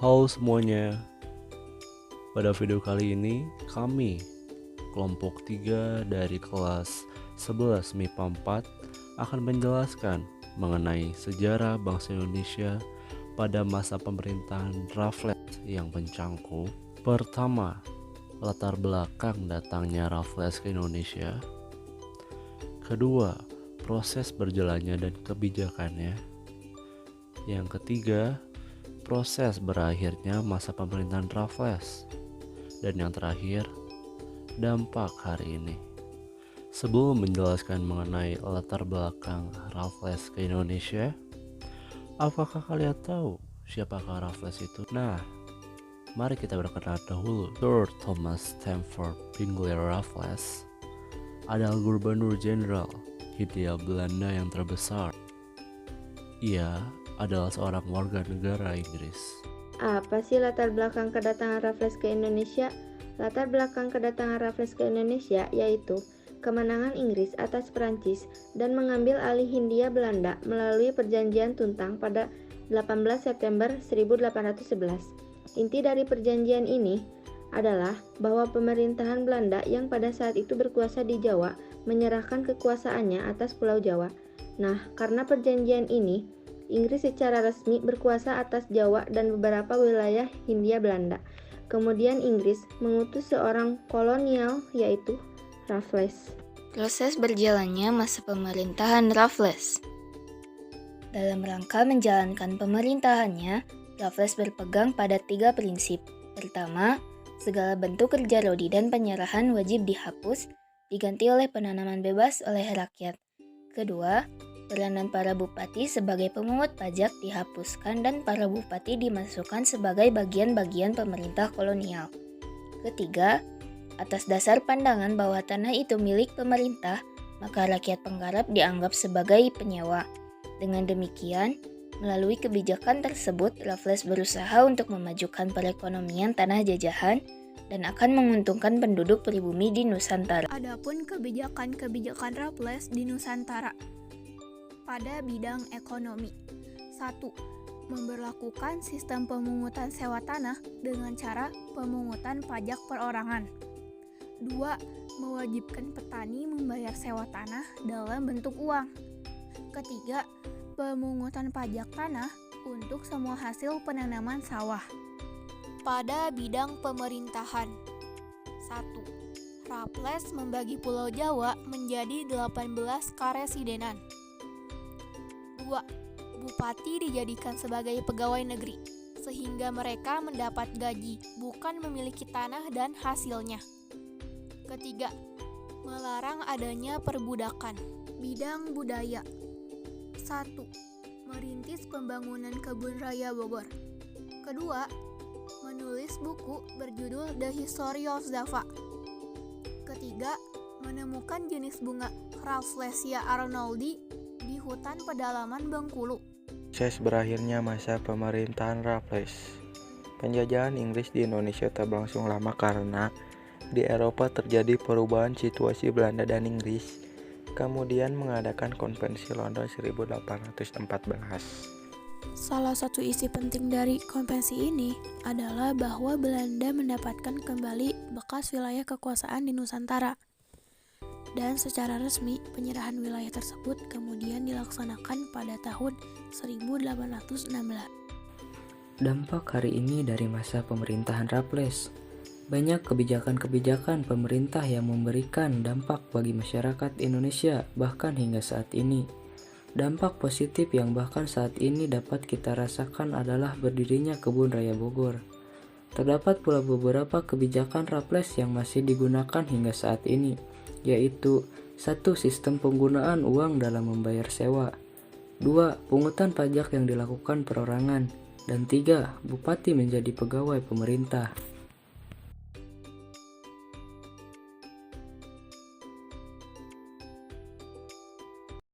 Halo semuanya, pada video kali ini kami kelompok 3 dari kelas 11 MIPA 4 akan menjelaskan mengenai sejarah bangsa Indonesia pada masa pemerintahan Raffles yang mencangkup pertama, latar belakang datangnya Raffles ke Indonesia, kedua, proses berjalannya dan kebijakannya, yang ketiga, proses berakhirnya masa pemerintahan Raffles, dan yang terakhir, dampak hari ini. Sebelum menjelaskan mengenai latar belakang Raffles ke Indonesia, apakah kalian tahu siapakah Raffles itu? Nah, mari kita berkenal dahulu. Sir Thomas Stamford Pingley Raffles adalah Gubernur Jenderal Hindia Belanda yang terbesar. Ia adalah seorang warga negara Inggris. Apa sih latar belakang kedatangan Raffles ke Indonesia? Latar belakang kedatangan Raffles ke Indonesia yaitu kemenangan Inggris atas Perancis dan mengambil alih Hindia Belanda melalui Perjanjian Tuntang pada 18 September 1811. Inti dari perjanjian ini adalah bahwa pemerintahan Belanda yang pada saat itu berkuasa di Jawa menyerahkan kekuasaannya atas Pulau Jawa. Nah, karena perjanjian ini, Inggris secara resmi berkuasa atas Jawa dan beberapa wilayah Hindia Belanda. Kemudian Inggris mengutus seorang kolonial yaitu Raffles. Proses berjalannya masa pemerintahan Raffles. Dalam rangka menjalankan pemerintahannya, Raffles berpegang pada 3 prinsip. Pertama, segala bentuk kerja rodi dan penyerahan wajib dihapus, diganti oleh penanaman bebas oleh rakyat. Kedua, peranan para bupati sebagai pemungut pajak dihapuskan dan para bupati dimasukkan sebagai bagian-bagian pemerintah kolonial. Ketiga, atas dasar pandangan bahwa tanah itu milik pemerintah, maka rakyat penggarap dianggap sebagai penyewa. Dengan demikian, melalui kebijakan tersebut, Raffles berusaha untuk memajukan perekonomian tanah jajahan dan akan menguntungkan penduduk pribumi di Nusantara. Adapun kebijakan Raffles di Nusantara pada bidang ekonomi. 1. Memberlakukan sistem pemungutan sewa tanah dengan cara pemungutan pajak perorangan. 2. Mewajibkan petani membayar sewa tanah dalam bentuk uang. Ketiga, pemungutan pajak tanah untuk semua hasil penanaman sawah. Pada bidang pemerintahan. 1. Raffles membagi Pulau Jawa menjadi 18 karesidenan. 2. Bupati dijadikan sebagai pegawai negeri, sehingga mereka mendapat gaji, bukan memiliki tanah dan hasilnya. Ketiga, melarang adanya perbudakan. Bidang budaya. 1. Merintis pembangunan Kebun Raya Bogor. Kedua, menulis buku berjudul The History of Java. Ketiga, menemukan jenis bunga Rafflesia arnoldi di hutan pedalaman Bengkulu. Proses berakhirnya masa pemerintahan Raffles. Penjajahan Inggris di Indonesia tak berlangsung lama karena di Eropa terjadi perubahan situasi Belanda dan Inggris, kemudian mengadakan Konvensi London 1814. Salah satu isi penting dari konvensi ini adalah bahwa Belanda mendapatkan kembali bekas wilayah kekuasaan di Nusantara. Dan secara resmi, penyerahan wilayah tersebut kemudian dilaksanakan pada tahun 1816. Dampak hari ini dari masa pemerintahan Raffles. Banyak kebijakan-kebijakan pemerintah yang memberikan dampak bagi masyarakat Indonesia bahkan hingga saat ini. Dampak positif yang bahkan saat ini dapat kita rasakan adalah berdirinya Kebun Raya Bogor. Terdapat pula beberapa kebijakan Raffles yang masih digunakan hingga saat ini, yaitu 1. Sistem penggunaan uang dalam membayar sewa, 2. Pungutan pajak yang dilakukan perorangan, dan 3. Bupati menjadi pegawai pemerintah.